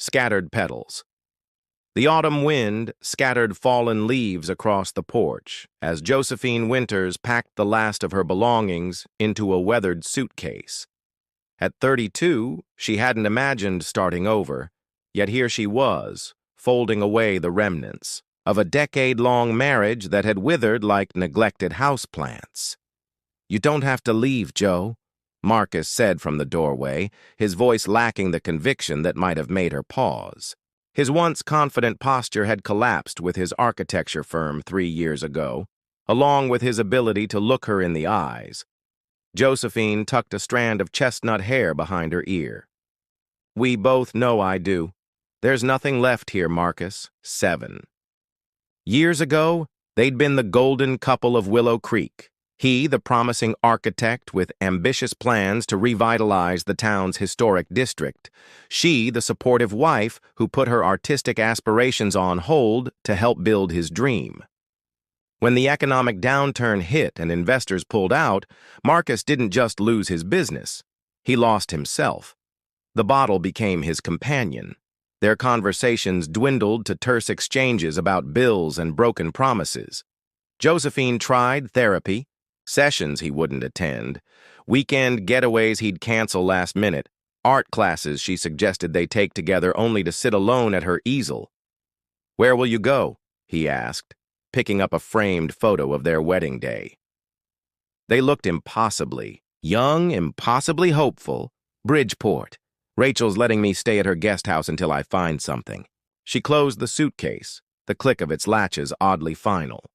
scattered petals. The autumn wind scattered fallen leaves across the porch as Josephine Winters packed the last of her belongings into a weathered suitcase. At 32, she hadn't imagined starting over, yet here she was, folding away the remnants of a decade-long marriage that had withered like neglected houseplants. "You don't have to leave, Joe," Marcus said from the doorway, his voice lacking the conviction that might have made her pause. His once confident posture had collapsed with his architecture firm 3 years ago, along with his ability to look her in the eyes. Josephine tucked a strand of chestnut hair behind her ear. "We both know I do. There's nothing left here, Marcus." 7. Years ago, they'd been the golden couple of Willow Creek. He, the promising architect with ambitious plans to revitalize the town's historic district. She, the supportive wife who put her artistic aspirations on hold to help build his dream. When the economic downturn hit and investors pulled out, Marcus didn't just lose his business. He lost himself. The bottle became his companion. Their conversations dwindled to terse exchanges about bills and broken promises. Josephine tried therapy, sessions he wouldn't attend, weekend getaways he'd cancel last minute, art classes she suggested they take together only to sit alone at her easel. "Where will you go?" he asked, picking up a framed photo of their wedding day. They looked impossibly young, impossibly hopeful. "Bridgeport. Rachel's letting me stay at her guest house until I find something." She closed the suitcase, the click of its latches oddly final.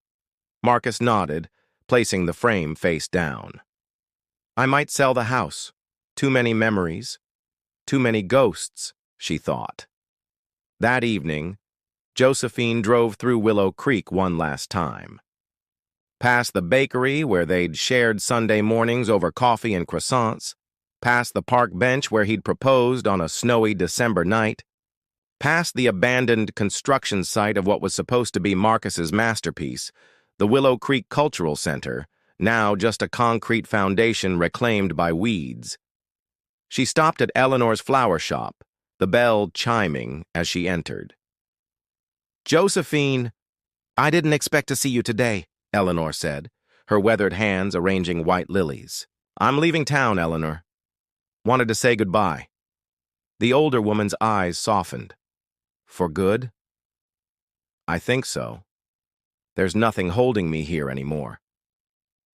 Marcus nodded, placing the frame face down. "I might sell the house. Too many memories. Too many ghosts," she thought. That evening, Josephine drove through Willow Creek one last time. Past the bakery where they'd shared Sunday mornings over coffee and croissants, past the park bench where he'd proposed on a snowy December night, past the abandoned construction site of what was supposed to be Marcus's masterpiece, the Willow Creek Cultural Center, now just a concrete foundation reclaimed by weeds. She stopped at Eleanor's flower shop, the bell chiming as she entered. "Josephine, I didn't expect to see you today," Eleanor said, her weathered hands arranging white lilies. "I'm leaving town, Eleanor. Wanted to say goodbye." The older woman's eyes softened. "For good?" "I think so. There's nothing holding me here anymore."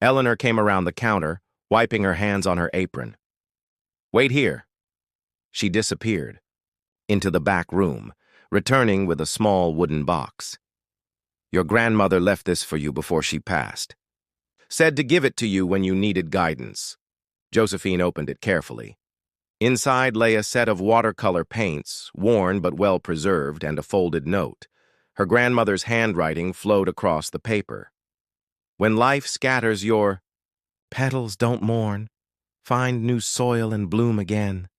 Eleanor came around the counter, wiping her hands on her apron. "Wait here." She disappeared into the back room, returning with a small wooden box. "Your grandmother left this for you before she passed. Said to give it to you when you needed guidance." Josephine opened it carefully. Inside lay a set of watercolor paints, worn but well preserved, and a folded note. Her grandmother's handwriting flowed across the paper. "When life scatters your petals, don't mourn. Find new soil and bloom again."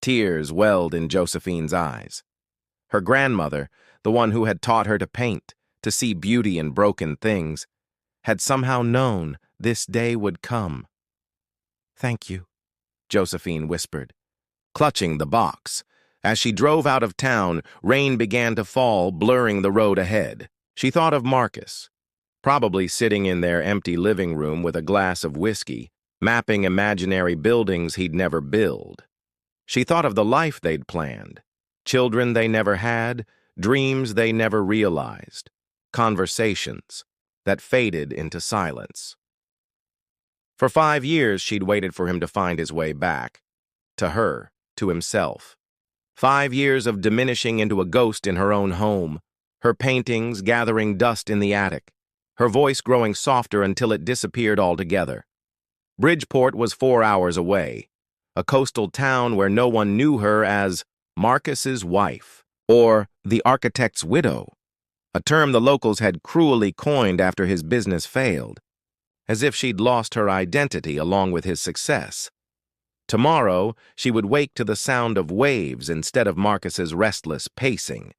Tears welled in Josephine's eyes. Her grandmother, the one who had taught her to paint, to see beauty in broken things, had somehow known this day would come. "Thank you," Josephine whispered, clutching the box. As she drove out of town, rain began to fall, blurring the road ahead. She thought of Marcus, probably sitting in their empty living room with a glass of whiskey, mapping imaginary buildings he'd never build. She thought of the life they'd planned, children they never had, dreams they never realized, conversations that faded into silence. For 5 years, she'd waited for him to find his way back, to her, to himself. 5 years of diminishing into a ghost in her own home, her paintings gathering dust in the attic, her voice growing softer until it disappeared altogether. Bridgeport was 4 hours away, a coastal town where no one knew her as Marcus's wife or the architect's widow, a term the locals had cruelly coined after his business failed, as if she'd lost her identity along with his success. Tomorrow, she would wake to the sound of waves instead of Marcus's restless pacing.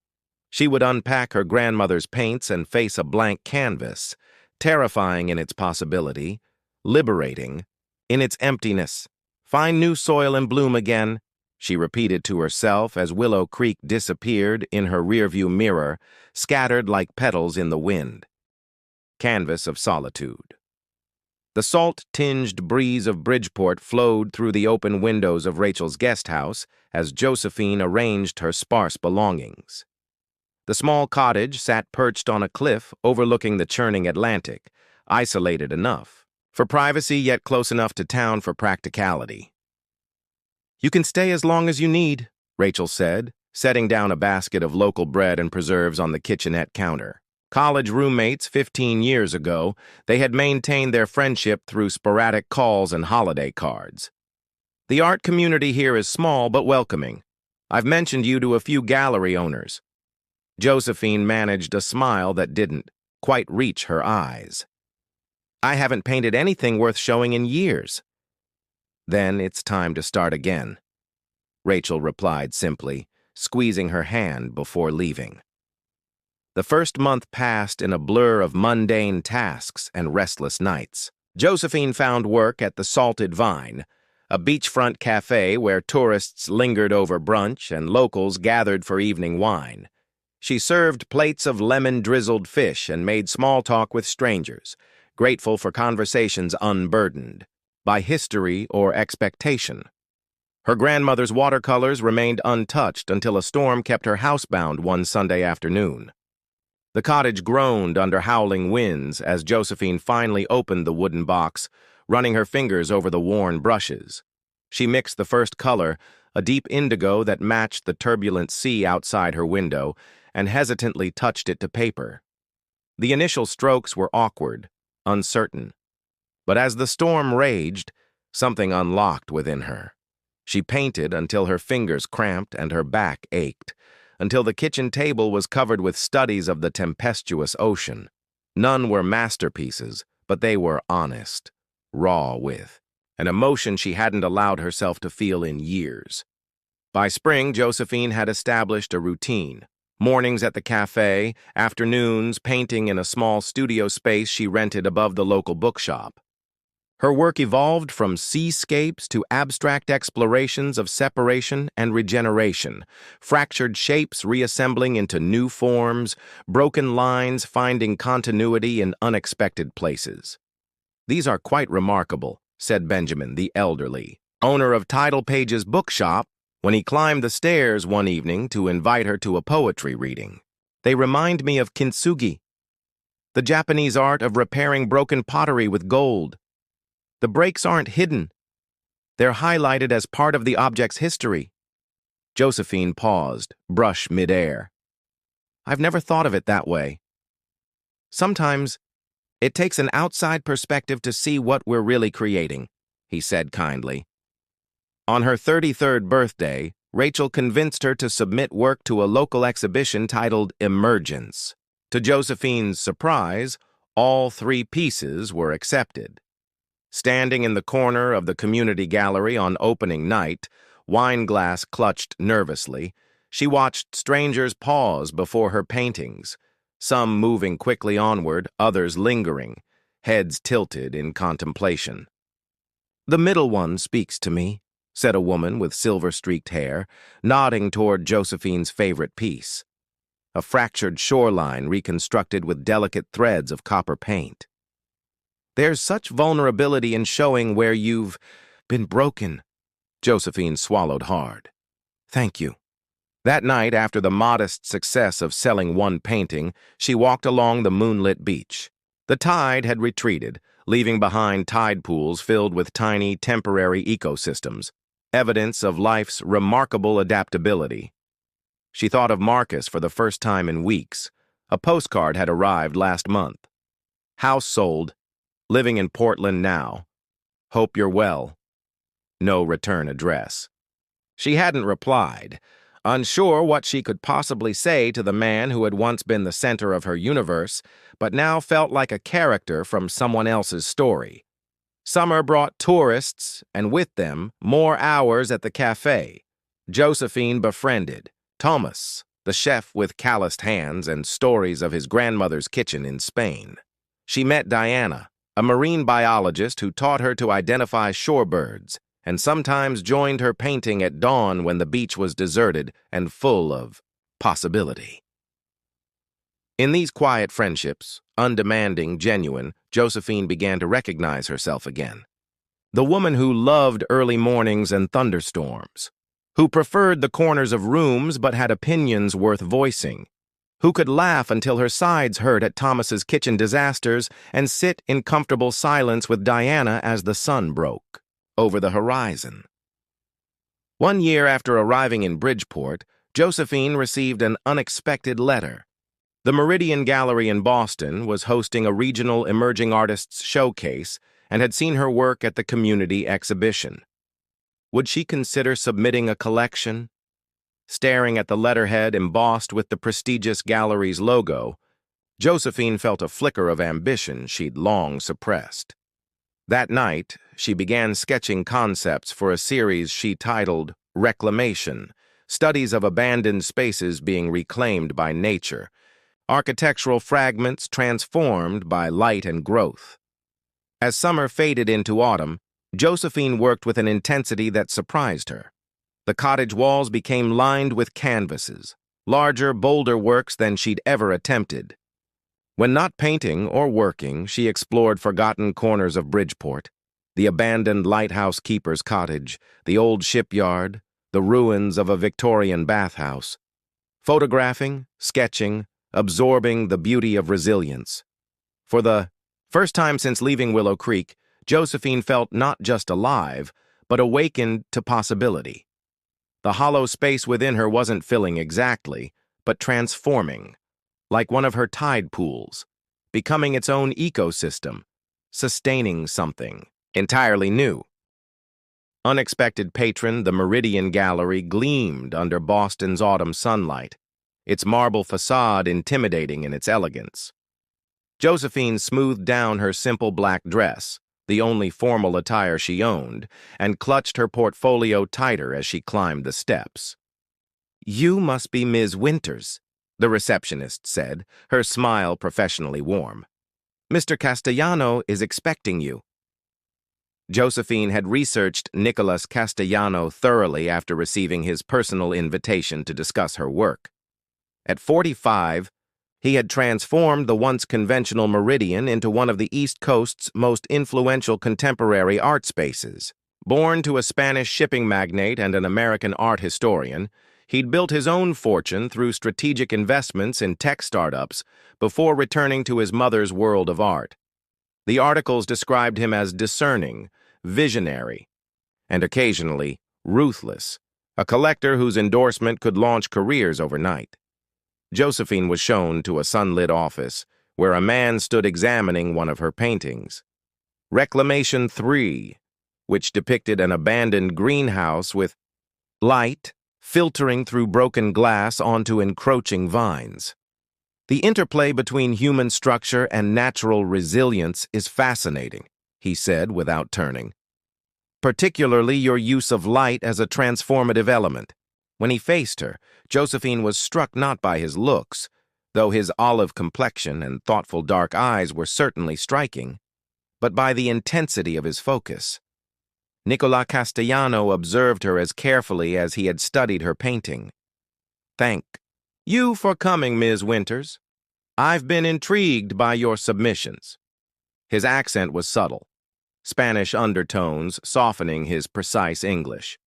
She would unpack her grandmother's paints and face a blank canvas, terrifying in its possibility, liberating in its emptiness. Find new soil and bloom again, she repeated to herself as Willow Creek disappeared in her rearview mirror, scattered like petals in the wind. Canvas of solitude. The salt-tinged breeze of Bridgeport flowed through the open windows of Rachel's guest house as Josephine arranged her sparse belongings. The small cottage sat perched on a cliff overlooking the churning Atlantic, isolated enough for privacy yet close enough to town for practicality. "You can stay as long as you need," Rachel said, setting down a basket of local bread and preserves on the kitchenette counter. College roommates 15 years ago, they had maintained their friendship through sporadic calls and holiday cards. "The art community here is small but welcoming. I've mentioned you to a few gallery owners." Josephine managed a smile that didn't quite reach her eyes. "I haven't painted anything worth showing in years." "Then it's time to start again," Rachel replied simply, squeezing her hand before leaving. The first month passed in a blur of mundane tasks and restless nights. Josephine found work at the Salted Vine, a beachfront cafe where tourists lingered over brunch and locals gathered for evening wine. She served plates of lemon-drizzled fish and made small talk with strangers, grateful for conversations unburdened by history or expectation. Her grandmother's watercolors remained untouched until a storm kept her housebound one Sunday afternoon. The cottage groaned under howling winds as Josephine finally opened the wooden box, running her fingers over the worn brushes. She mixed the first color, a deep indigo that matched the turbulent sea outside her window, and hesitantly touched it to paper. The initial strokes were awkward, uncertain. But as the storm raged, something unlocked within her. She painted until her fingers cramped and her back ached, until the kitchen table was covered with studies of the tempestuous ocean. None were masterpieces, but they were honest, raw with an emotion she hadn't allowed herself to feel in years. By spring, Josephine had established a routine. Mornings at the cafe, afternoons painting in a small studio space she rented above the local bookshop. Her work evolved from seascapes to abstract explorations of separation and regeneration, fractured shapes reassembling into new forms, broken lines finding continuity in unexpected places. "These are quite remarkable," said Benjamin, the elderly, owner of Tidal Page's bookshop, when he climbed the stairs one evening to invite her to a poetry reading. "They remind me of kintsugi, the Japanese art of repairing broken pottery with gold. The breaks aren't hidden. They're highlighted as part of the object's history." Josephine paused, brush midair. "I've never thought of it that way. Sometimes it takes an outside perspective to see what we're really creating," he said kindly. On her 33rd birthday, Rachel convinced her to submit work to a local exhibition titled Emergence. To Josephine's surprise, all 3 pieces were accepted. Standing in the corner of the community gallery on opening night, wine glass clutched nervously, she watched strangers pause before her paintings, some moving quickly onward, others lingering, heads tilted in contemplation. "The middle one speaks to me," said a woman with silver-streaked hair, nodding toward Josephine's favorite piece, a fractured shoreline reconstructed with delicate threads of copper paint. "There's such vulnerability in showing where you've been broken." Josephine swallowed hard. "Thank you." That night, after the modest success of selling one painting, she walked along the moonlit beach. The tide had retreated, leaving behind tide pools filled with tiny, temporary ecosystems, evidence of life's remarkable adaptability. She thought of Marcus for the first time in weeks. A postcard had arrived last month. "House sold. Living in Portland now. Hope you're well." No return address. She hadn't replied, unsure what she could possibly say to the man who had once been the center of her universe, but now felt like a character from someone else's story. Summer brought tourists, and with them, more hours at the cafe. Josephine befriended Thomas, the chef with calloused hands and stories of his grandmother's kitchen in Spain. She met Diana, a marine biologist who taught her to identify shorebirds, and sometimes joined her painting at dawn when the beach was deserted and full of possibility. In these quiet friendships, undemanding, genuine, Josephine began to recognize herself again. The woman who loved early mornings and thunderstorms, who preferred the corners of rooms but had opinions worth voicing, who could laugh until her sides hurt at Thomas's kitchen disasters and sit in comfortable silence with Diana as the sun broke over the horizon. One year after arriving in Bridgeport, Josephine received an unexpected letter. The Meridian Gallery in Boston was hosting a regional emerging artists showcase and had seen her work at the community exhibition. Would she consider submitting a collection? Staring at the letterhead embossed with the prestigious gallery's logo, Josephine felt a flicker of ambition she'd long suppressed. That night, she began sketching concepts for a series she titled Reclamation, studies of abandoned spaces being reclaimed by nature, architectural fragments transformed by light and growth. As summer faded into autumn, Josephine worked with an intensity that surprised her. The cottage walls became lined with canvases, larger, bolder works than she'd ever attempted. When not painting or working, she explored forgotten corners of Bridgeport, the abandoned lighthouse keeper's cottage, the old shipyard, the ruins of a Victorian bathhouse. Photographing, sketching, absorbing the beauty of resilience. For the first time since leaving Willow Creek, Josephine felt not just alive, but awakened to possibility. The hollow space within her wasn't filling exactly, but transforming, like one of her tide pools, becoming its own ecosystem, sustaining something entirely new. Unexpected patron, the Meridian Gallery gleamed under Boston's autumn sunlight, its marble facade intimidating in its elegance. Josephine smoothed down her simple black dress, the only formal attire she owned, and clutched her portfolio tighter as she climbed the steps. "You must be Ms. Winters," the receptionist said, her smile professionally warm. "Mr. Castellano is expecting you." Josephine had researched Nicholas Castellano thoroughly after receiving his personal invitation to discuss her work. At 45, he had transformed the once conventional Meridian into one of the East Coast's most influential contemporary art spaces. Born to a Spanish shipping magnate and an American art historian, he'd built his own fortune through strategic investments in tech startups before returning to his mother's world of art. The articles described him as discerning, visionary, and occasionally ruthless, a collector whose endorsement could launch careers overnight. Josephine was shown to a sunlit office where a man stood examining one of her paintings. Reclamation 3, which depicted an abandoned greenhouse with light filtering through broken glass onto encroaching vines. "The interplay between human structure and natural resilience is fascinating," he said without turning. "Particularly your use of light as a transformative element." When he faced her, Josephine was struck not by his looks, though his olive complexion and thoughtful dark eyes were certainly striking, but by the intensity of his focus. Nicola Castellano observed her as carefully as he had studied her painting. "Thank you for coming, Ms. Winters. I've been intrigued by your submissions." His accent was subtle, Spanish undertones softening his precise English.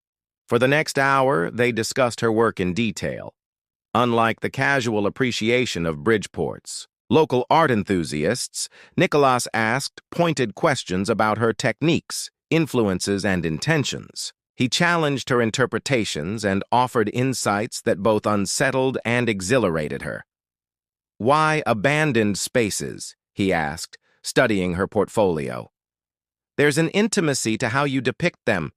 For the next hour, they discussed her work in detail. Unlike the casual appreciation of Bridgeport's local art enthusiasts, Nicholas asked pointed questions about her techniques, influences, and intentions. He challenged her interpretations and offered insights that both unsettled and exhilarated her. "Why abandoned spaces?" he asked, studying her portfolio. "There's an intimacy to how you depict them,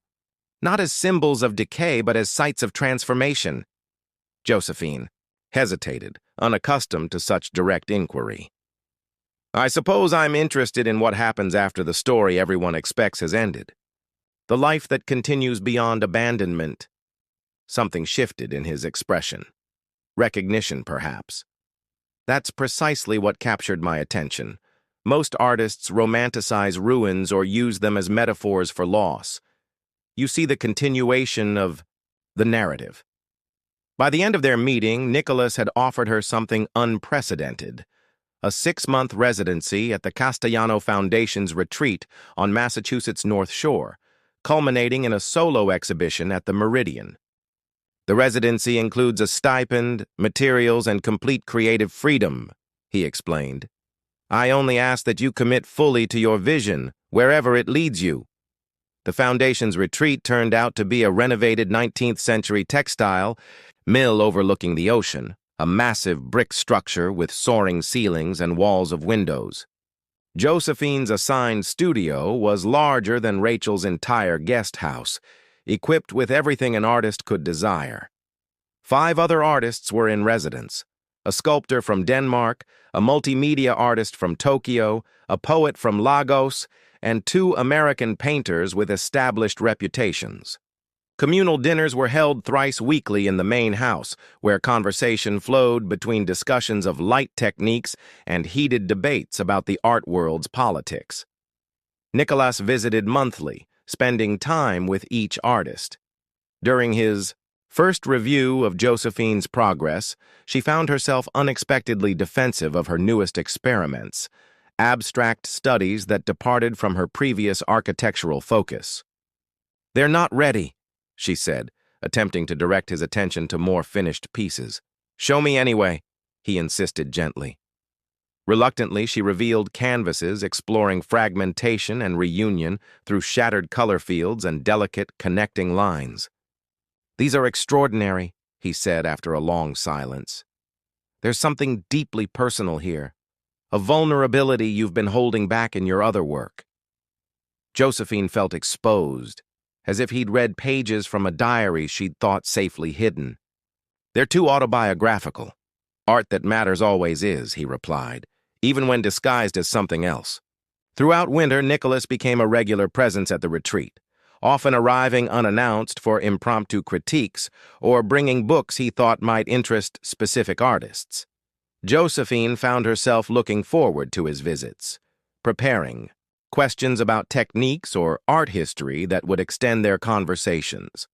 not as symbols of decay but as sites of transformation." Josephine hesitated, unaccustomed to such direct inquiry. "I suppose I'm interested in what happens after the story everyone expects has ended. The life that continues beyond abandonment." Something shifted in his expression. Recognition, perhaps. "That's precisely what captured my attention. Most artists romanticize ruins or use them as metaphors for loss. you see the continuation of the narrative. By the end of their meeting, Nicholas had offered her something unprecedented, a 6-month residency at the Castellano Foundation's retreat on Massachusetts' North Shore, culminating in a solo exhibition at the Meridian. The residency includes a stipend, materials, and complete creative freedom, he explained. I only ask that you commit fully to your vision, wherever it leads you. The Foundation's retreat turned out to be a renovated 19th-century textile mill overlooking the ocean, a massive brick structure with soaring ceilings and walls of windows. Josephine's assigned studio was larger than Rachel's entire guest house, equipped with everything an artist could desire. 5 other artists were in residence: a sculptor from Denmark, a multimedia artist from Tokyo, a poet from Lagos, and 2 American painters with established reputations. Communal dinners were held thrice weekly in the main house, where conversation flowed between discussions of light techniques and heated debates about the art world's politics. Nicholas visited monthly, spending time with each artist. During his first review of Josephine's progress, she found herself unexpectedly defensive of her newest experiments, abstract studies that departed from her previous architectural focus. "They're not ready," she said, attempting to direct his attention to more finished pieces. "Show me anyway," he insisted gently. Reluctantly, she revealed canvases exploring fragmentation and reunion through shattered color fields and delicate connecting lines. "These are extraordinary," he said after a long silence. "There's something deeply personal here, a vulnerability you've been holding back in your other work." Josephine felt exposed, as if he'd read pages from a diary she'd thought safely hidden. "They're too autobiographical. Art that matters always is," he replied, even when disguised as something else. Throughout winter, Nicholas became a regular presence at the retreat, often arriving unannounced for impromptu critiques or bringing books he thought might interest specific artists. Josephine found herself looking forward to his visits, preparing questions about techniques or art history that would extend their conversations.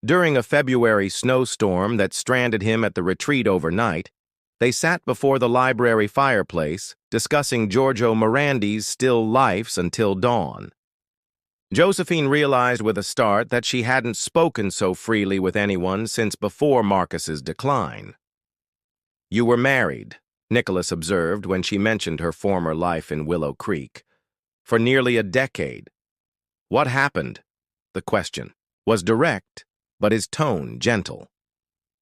During a February snowstorm that stranded him at the retreat overnight, they sat before the library fireplace, discussing Giorgio Morandi's still lifes until dawn. Josephine realized with a start that she hadn't spoken so freely with anyone since before Marcus's decline. "You were married," Nicholas observed when she mentioned her former life in Willow Creek, "for nearly a decade. What happened?" The question was direct, but his tone gentle.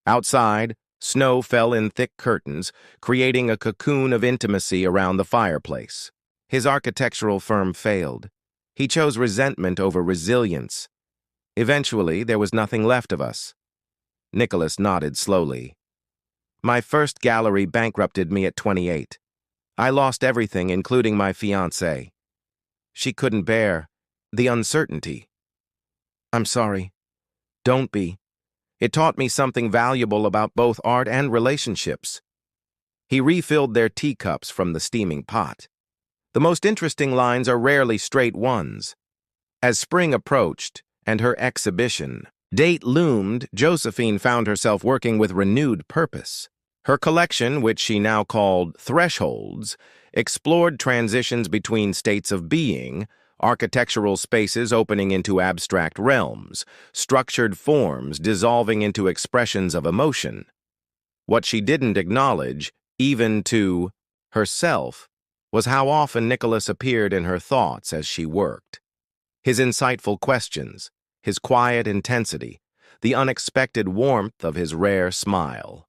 Outside, snow fell in thick curtains, creating a cocoon of intimacy around the fireplace. His architectural firm failed. He chose resentment over resilience. Eventually, there was nothing left of us. Nicholas nodded slowly. "My first gallery bankrupted me at 28. I lost everything, including my fiancée. She couldn't bear the uncertainty." "I'm sorry." "Don't be. It taught me something valuable about both art and relationships." He refilled their teacups from the steaming pot. The most interesting lines are rarely straight ones. As spring approached, and her exhibition date loomed, Josephine found herself working with renewed purpose. Her collection, which she now called Thresholds, explored transitions between states of being, architectural spaces opening into abstract realms, structured forms dissolving into expressions of emotion. What she didn't acknowledge, even to herself, was how often Nicholas appeared in her thoughts as she worked. His insightful questions, his quiet intensity, the unexpected warmth of his rare smile.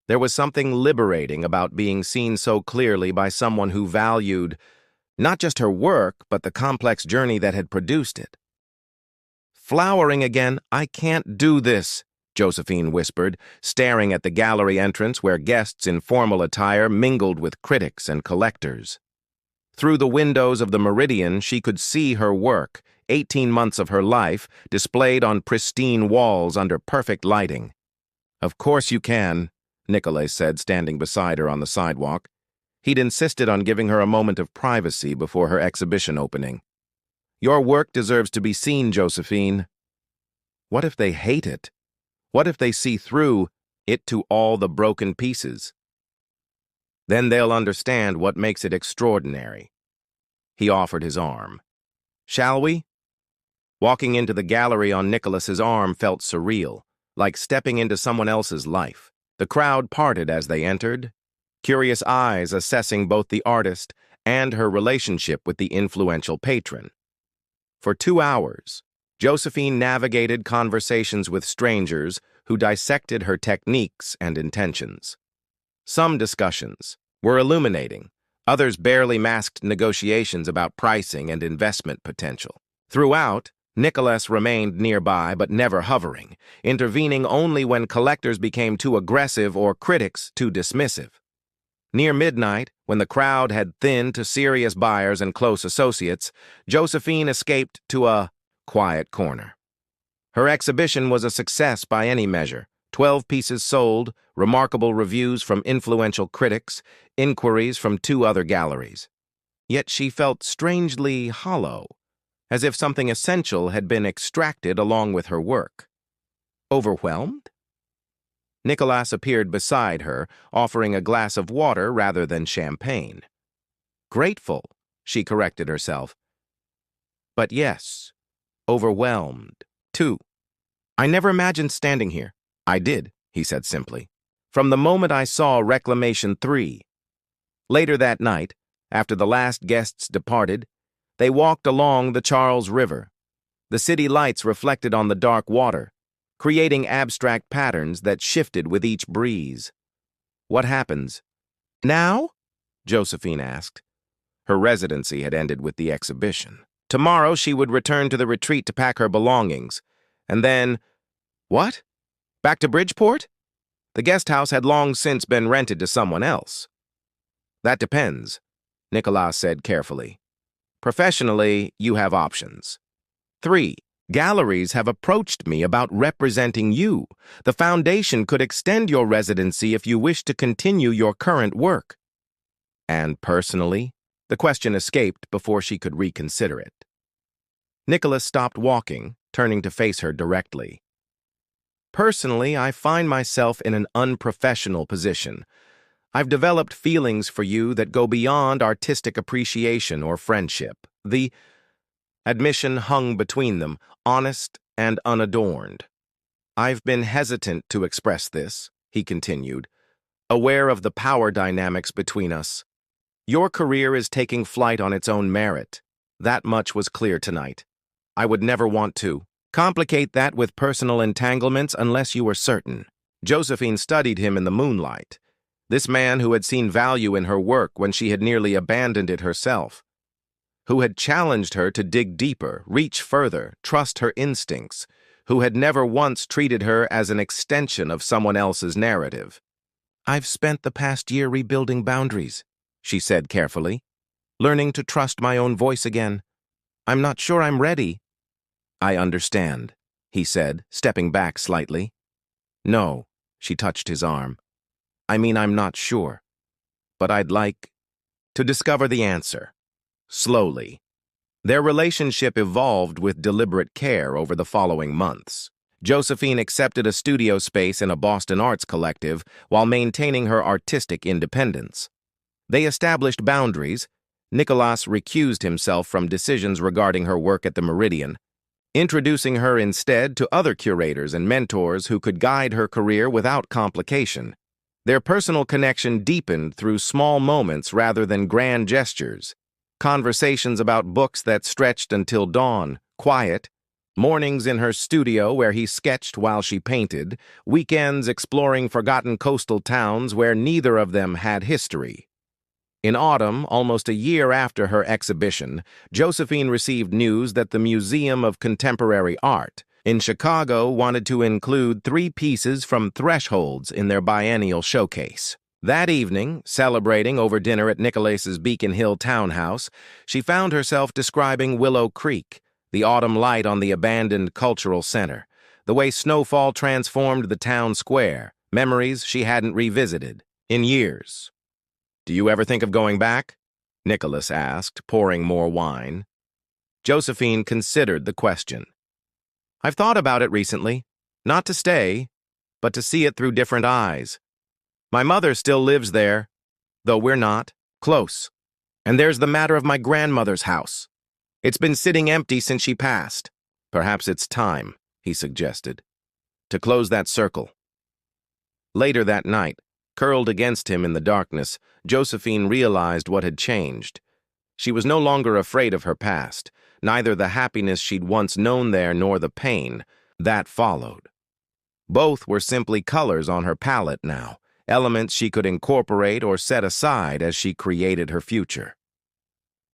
There was something liberating about being seen so clearly by someone who valued not just her work, but the complex journey that had produced it. "Flowering again, I can't do this," Josephine whispered, staring at the gallery entrance where guests in formal attire mingled with critics and collectors. Through the windows of the Meridian, she could see her work, 18 months of her life, displayed on pristine walls under perfect lighting. "Of course you can," Nicholas said, standing beside her on the sidewalk. He'd insisted on giving her a moment of privacy before her exhibition opening. Your work deserves to be seen, Josephine. What if they hate it? What if they see through it to all the broken pieces? Then they'll understand what makes it extraordinary. He offered his arm. Shall we? Walking into the gallery on Nicholas's arm felt surreal, like stepping into someone else's life. The crowd parted as they entered, curious eyes assessing both the artist and her relationship with the influential patron. For 2 hours, Josephine navigated conversations with strangers who dissected her techniques and intentions. Some discussions were illuminating, others barely masked negotiations about pricing and investment potential. Throughout, Nicholas remained nearby but never hovering, intervening only when collectors became too aggressive or critics too dismissive. Near midnight, when the crowd had thinned to serious buyers and close associates, Josephine escaped to a quiet corner. Her exhibition was a success by any measure. 12 pieces sold, remarkable reviews from influential critics, inquiries from 2 other galleries. Yet she felt strangely hollow, as if something essential had been extracted along with her work. Overwhelmed? Nicholas appeared beside her, offering a glass of water rather than champagne. Grateful, she corrected herself. But yes, overwhelmed, too. I never imagined standing here. I did, he said simply, from the moment I saw Reclamation 3. Later that night, after the last guests departed, they walked along the Charles River. The city lights reflected on the dark water, creating abstract patterns that shifted with each breeze. What happens? Now? Josephine asked. Her residency had ended with the exhibition. Tomorrow she would return to the retreat to pack her belongings. And then... What? Back to Bridgeport? The guest house had long since been rented to someone else. That depends, Nicholas said carefully. Professionally, you have options. 3. Galleries have approached me about representing you. The foundation could extend your residency if you wish to continue your current work. And personally, the question escaped before she could reconsider it. Nicholas stopped walking, turning to face her directly. Personally, I find myself in an unprofessional position. I've developed feelings for you that go beyond artistic appreciation or friendship. The admission hung between them, honest and unadorned. I've been hesitant to express this, he continued, aware of the power dynamics between us. Your career is taking flight on its own merit. That much was clear tonight. I would never want to complicate that with personal entanglements unless you were certain. Josephine studied him in the moonlight. This man who had seen value in her work when she had nearly abandoned it herself, who had challenged her to dig deeper, reach further, trust her instincts, who had never once treated her as an extension of someone else's narrative. I've spent the past year rebuilding boundaries, she said carefully, learning to trust my own voice again. I'm not sure I'm ready. I understand, he said, stepping back slightly. No, she touched his arm. I mean, I'm not sure, but I'd like to discover the answer. Slowly. Their relationship evolved with deliberate care over the following months. Josephine accepted a studio space in a Boston arts collective while maintaining her artistic independence. They established boundaries. Nicholas recused himself from decisions regarding her work at the Meridian, introducing her instead to other curators and mentors who could guide her career without complication. Their personal connection deepened through small moments rather than grand gestures. Conversations about books that stretched until dawn, quiet, mornings in her studio where he sketched while she painted, weekends exploring forgotten coastal towns where neither of them had history. In autumn, almost a year after her exhibition, Josephine received news that the Museum of Contemporary Art in Chicago wanted to include 3 pieces from Thresholds in their biennial showcase. That evening, celebrating over dinner at Nicholas's Beacon Hill townhouse, she found herself describing Willow Creek, the autumn light on the abandoned cultural center, the way snowfall transformed the town square, memories she hadn't revisited in years. Do you ever think of going back? Nicholas asked, pouring more wine. Josephine considered the question. I've thought about it recently. Not to stay, but to see it through different eyes. My mother still lives there, though we're not close. And there's the matter of my grandmother's house. It's been sitting empty since she passed. Perhaps it's time, he suggested, to close that circle. Later that night, curled against him in the darkness, Josephine realized what had changed. She was no longer afraid of her past, neither the happiness she'd once known there nor the pain that followed. Both were simply colors on her palette now, elements she could incorporate or set aside as she created her future.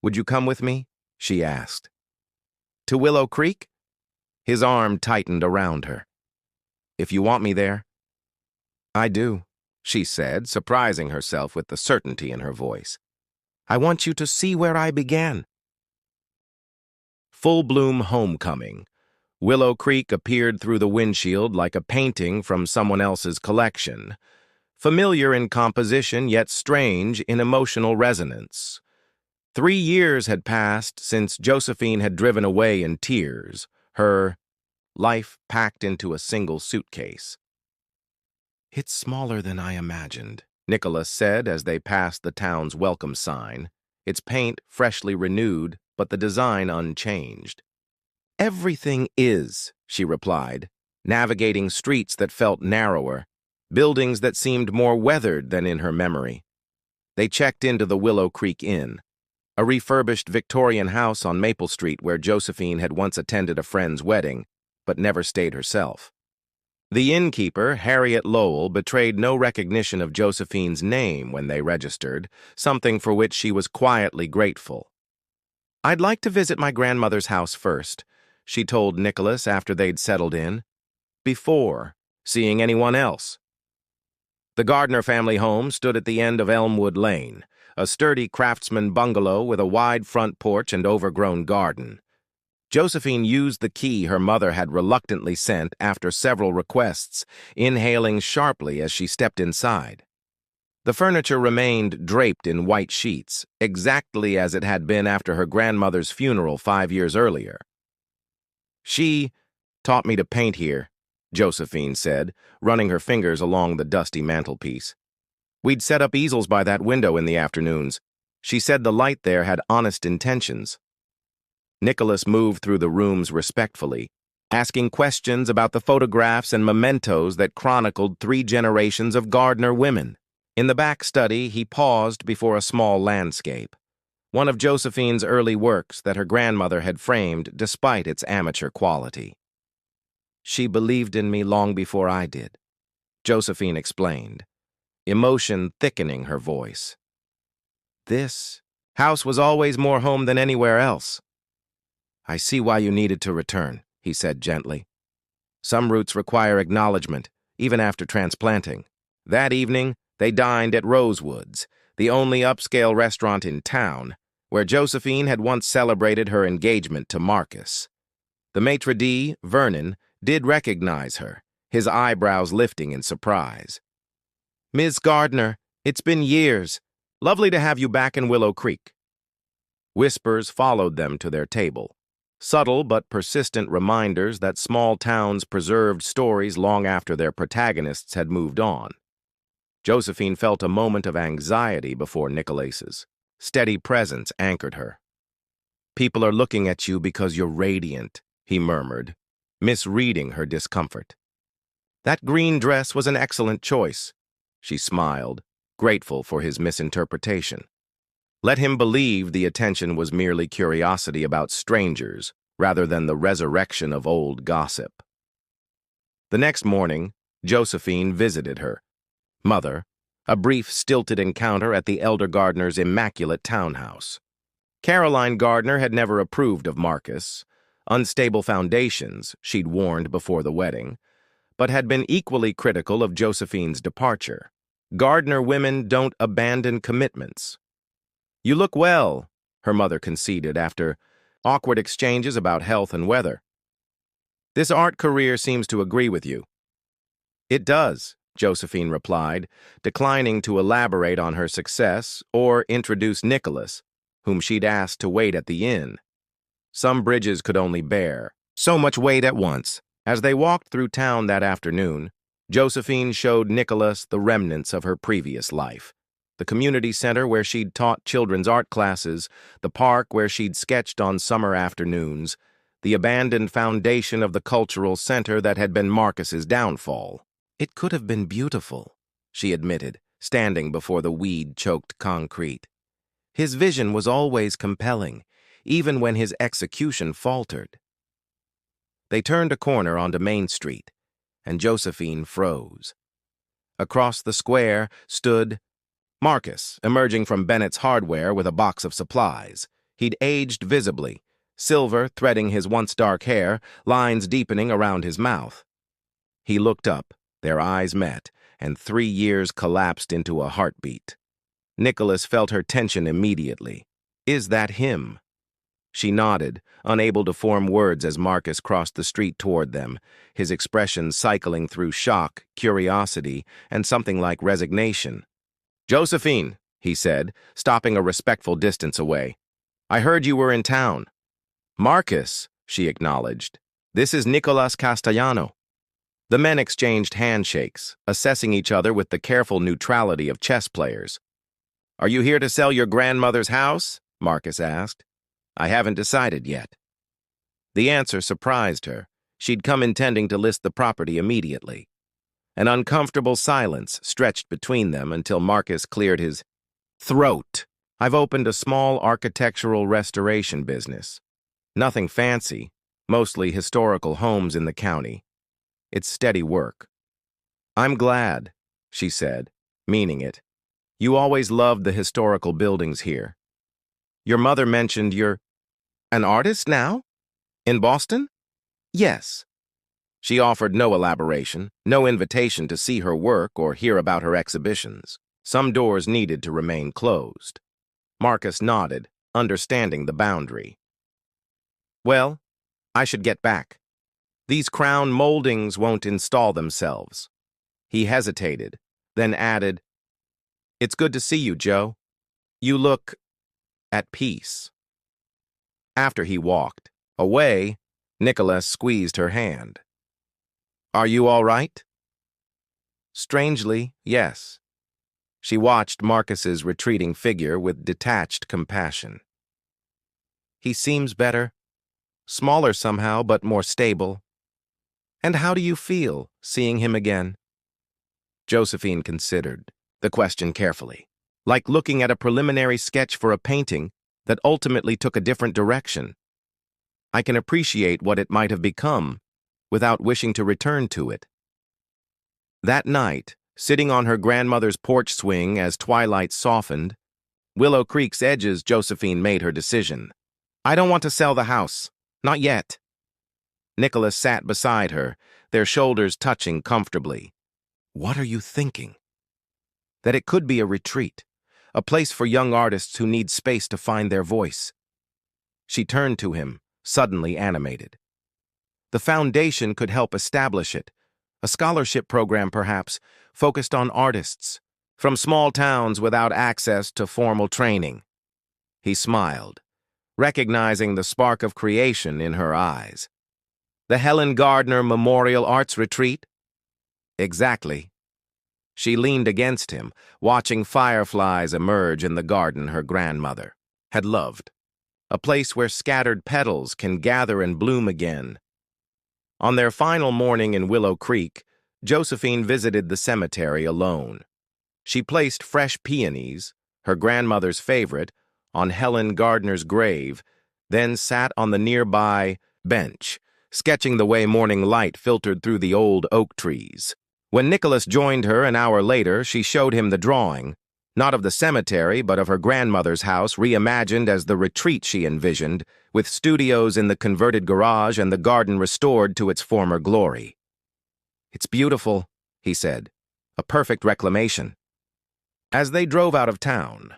Would you come with me? She asked. To Willow Creek? His arm tightened around her. If you want me there. I do, she said, surprising herself with the certainty in her voice. I want you to see where I began. Full bloom homecoming. Willow Creek appeared through the windshield like a painting from someone else's collection. Familiar in composition, yet strange in emotional resonance. 3 years had passed since Josephine had driven away in tears, her life packed into a single suitcase. It's smaller than I imagined, Nicholas said as they passed the town's welcome sign, its paint freshly renewed, but the design unchanged. Everything is, she replied, navigating streets that felt narrower, buildings that seemed more weathered than in her memory. They checked into the Willow Creek Inn, a refurbished Victorian house on Maple Street where Josephine had once attended a friend's wedding, but never stayed herself. The innkeeper, Harriet Lowell, betrayed no recognition of Josephine's name when they registered, something for which she was quietly grateful. I'd like to visit my grandmother's house first, she told Nicholas after they'd settled in, before seeing anyone else. The Gardner family home stood at the end of Elmwood Lane, a sturdy craftsman bungalow with a wide front porch and overgrown garden. Josephine used the key her mother had reluctantly sent after several requests, inhaling sharply as she stepped inside. The furniture remained draped in white sheets, exactly as it had been after her grandmother's funeral 5 years earlier. She taught me to paint here, Josephine said, running her fingers along the dusty mantelpiece. We'd set up easels by that window in the afternoons. She said the light there had honest intentions. Nicholas moved through the rooms respectfully, asking questions about the photographs and mementos that chronicled 3 generations of Gardner women. In the back study, he paused before a small landscape, one of Josephine's early works that her grandmother had framed despite its amateur quality. She believed in me long before I did, Josephine explained, emotion thickening her voice. This house was always more home than anywhere else. I see why you needed to return, he said gently. Some roots require acknowledgement, even after transplanting. That evening, they dined at Rosewood's, the only upscale restaurant in town, where Josephine had once celebrated her engagement to Marcus. The maitre d', Vernon, did recognize her, his eyebrows lifting in surprise. Ms. Gardner, it's been years. Lovely to have you back in Willow Creek. Whispers followed them to their table, subtle but persistent reminders that small towns preserved stories long after their protagonists had moved on. Josephine felt a moment of anxiety before Nicholas's. Steady presence anchored her. People are looking at you because you're radiant, he murmured, misreading her discomfort. That green dress was an excellent choice, she smiled, grateful for his misinterpretation. Let him believe the attention was merely curiosity about strangers rather than the resurrection of old gossip. The next morning, Josephine visited her mother, a brief, stilted encounter at the elder Gardner's immaculate townhouse. Caroline Gardner had never approved of Marcus, unstable foundations, she'd warned before the wedding, but had been equally critical of Josephine's departure. Gardner women don't abandon commitments. You look well, her mother conceded after awkward exchanges about health and weather. This art career seems to agree with you. It does, Josephine replied, declining to elaborate on her success or introduce Nicholas, whom she'd asked to wait at the inn. Some bridges could only bear so much weight at once. As they walked through town that afternoon, Josephine showed Nicholas the remnants of her previous life. The community center where she'd taught children's art classes, the park where she'd sketched on summer afternoons, the abandoned foundation of the cultural center that had been Marcus's downfall. It could have been beautiful, she admitted, standing before the weed-choked concrete. His vision was always compelling, even when his execution faltered. They turned a corner onto Main Street, and Josephine froze. Across the square stood Marcus, emerging from Bennett's Hardware with a box of supplies. He'd aged visibly, silver threading his once dark hair, lines deepening around his mouth. He looked up, their eyes met, and 3 years collapsed into a heartbeat. Nicholas felt her tension immediately. "Is that him?" She nodded, unable to form words as Marcus crossed the street toward them, his expression cycling through shock, curiosity, and something like resignation. "Josephine," he said, stopping a respectful distance away. "I heard you were in town." "Marcus," she acknowledged. "This is Nicolas Castellano." The men exchanged handshakes, assessing each other with the careful neutrality of chess players. "Are you here to sell your grandmother's house?" Marcus asked. "I haven't decided yet." The answer surprised her. She'd come intending to list the property immediately. An uncomfortable silence stretched between them until Marcus cleared his throat. "I've opened a small architectural restoration business. Nothing fancy, mostly historical homes in the county. It's steady work." "I'm glad," she said, meaning it. "You always loved the historical buildings here. Your mother mentioned you're an artist now? In Boston?" "Yes." She offered no elaboration, no invitation to see her work or hear about her exhibitions. Some doors needed to remain closed. Marcus nodded, understanding the boundary. "Well, I should get back. These crown moldings won't install themselves." He hesitated, then added, "It's good to see you, Joe. You look at peace." After he walked away, Nicholas squeezed her hand. "Are you all right?" Strangely, yes. She watched Marcus's retreating figure with detached compassion. "He seems better. Smaller somehow, but more stable. And how do you feel, seeing him again?" Josephine considered the question carefully, like looking at a preliminary sketch for a painting that ultimately took a different direction. "I can appreciate what it might have become, without wishing to return to it." That night, sitting on her grandmother's porch swing as twilight softened, Willow Creek's edges, Josephine made her decision. "I don't want to sell the house. Not yet." Nicholas sat beside her, their shoulders touching comfortably. "What are you thinking?" "That it could be a retreat, a place for young artists who need space to find their voice." She turned to him, suddenly animated. "The foundation could help establish it. A scholarship program, perhaps, focused on artists, from small towns without access to formal training." He smiled, recognizing the spark of creation in her eyes. "The Helen Gardner Memorial Arts Retreat?" "Exactly." She leaned against him, watching fireflies emerge in the garden her grandmother had loved. A place where scattered petals can gather and bloom again. On their final morning in Willow Creek, Josephine visited the cemetery alone. She placed fresh peonies, her grandmother's favorite, on Helen Gardner's grave, then sat on the nearby bench, sketching the way morning light filtered through the old oak trees. When Nicholas joined her an hour later, she showed him the drawing, not of the cemetery, but of her grandmother's house, reimagined as the retreat she envisioned, with studios in the converted garage and the garden restored to its former glory. "It's beautiful," he said. "A perfect reclamation." As they drove out of town,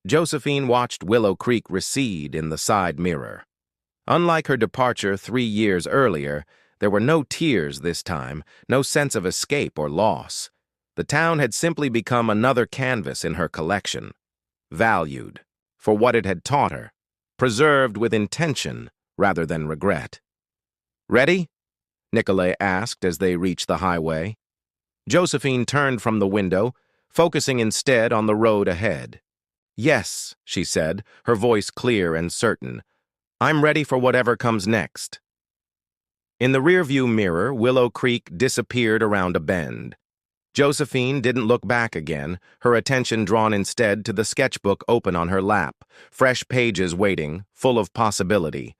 Josephine watched Willow Creek recede in the side mirror. Unlike her departure 3 years earlier, there were no tears this time, no sense of escape or loss. The town had simply become another canvas in her collection, valued for what it had taught her, preserved with intention rather than regret. "Ready?" Nicolay asked as they reached the highway. Josephine turned from the window, focusing instead on the road ahead. "Yes," she said, her voice clear and certain. "I'm ready for whatever comes next." In the rearview mirror, Willow Creek disappeared around a bend. Josephine didn't look back again, her attention drawn instead to the sketchbook open on her lap, fresh pages waiting, full of possibility.